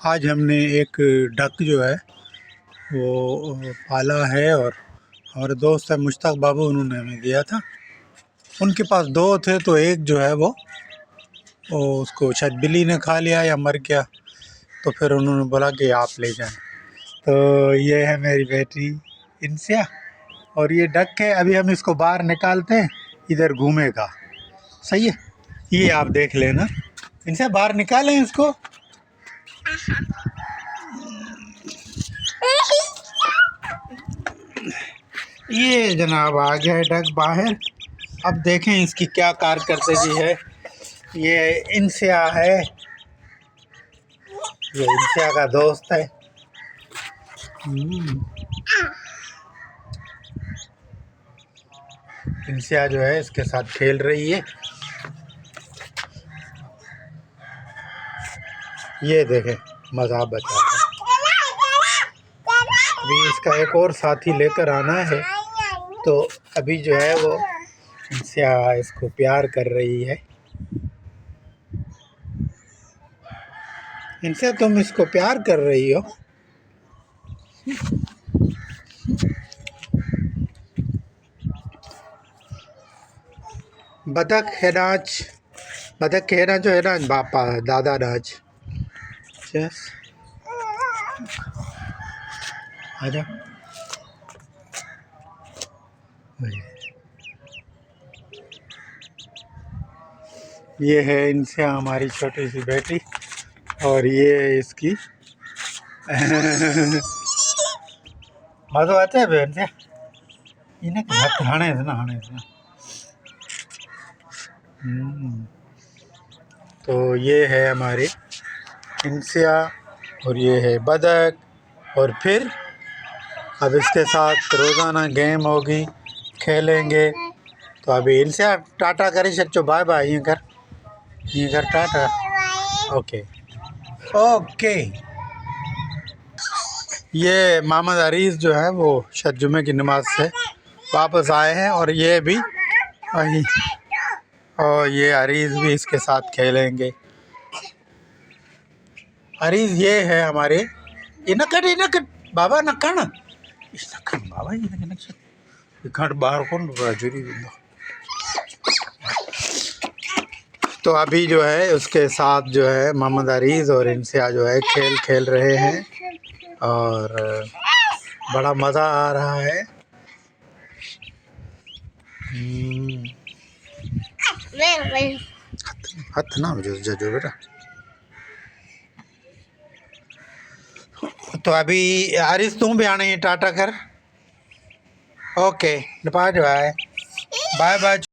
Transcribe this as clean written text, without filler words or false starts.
आज हमने एक डक जो है वो पाला है और हमारे दोस्त है मुश्ताक बाबू, उन्होंने हमें दिया था। उनके पास दो थे तो एक जो है वो उसको शायद बिल्ली ने खा लिया या मर गया, तो फिर उन्होंने बोला कि आप ले जाएं। तो ये है मेरी बेटी इंसिया और ये डक है। अभी हम इसको बाहर निकालते हैं, इधर घूमेगा। सही है, ये आप देख लेना। इनसे बाहर निकालें इसको। ये जनाब आ गया है डक बाहर। अब देखें इसकी क्या कारकर्दगी है। ये इंसिया है, ये इंसिया का दोस्त है। इंसिया जो है इसके साथ खेल रही है। ये देखें, मज़ा बचा है। अभी इसका एक और साथी लेकर आना है, तो अभी जो है वो इंसिया इसको प्यार कर रही है। इनसे तुम इसको प्यार कर रही हो। बतख है नाच, बतख है ना जो है ना बापा दादा नाच। यस, आजा। ये है इनसे हमारी छोटी सी बेटी और ये इसकी मज़ो आता है बहन से। इन्हें हाथ हाने से ना हाने से। तो ये है हमारी इंसिया और ये है बतख। और फिर अब इसके साथ रोज़ाना गेम होगी, खेलेंगे। तो अभी इंसिया टाटा करी सच्चो, बाय बाय। ये कर टाटा। Okay okay. ये मोहम्मद अरीज़ जो है वो शायद जुमे की नमाज से वापस आए हैं और ये भी वही, और ये अरीज़ भी इसके साथ खेलेंगे। अरीज़ ये है हमारे। ये नकट बाबा नक्कण बाबा, ये खंड बाहर कौन राजुरी। तो अभी जो है उसके साथ जो है मोहम्मद अरीज़ और इंसिया जो है खेल रहे हैं और बड़ा मज़ा आ रहा है। हथ ना जो बेटा। तो अभी अरीज़ तुम भी आने टाटा कर। Okay bye bye bye bye.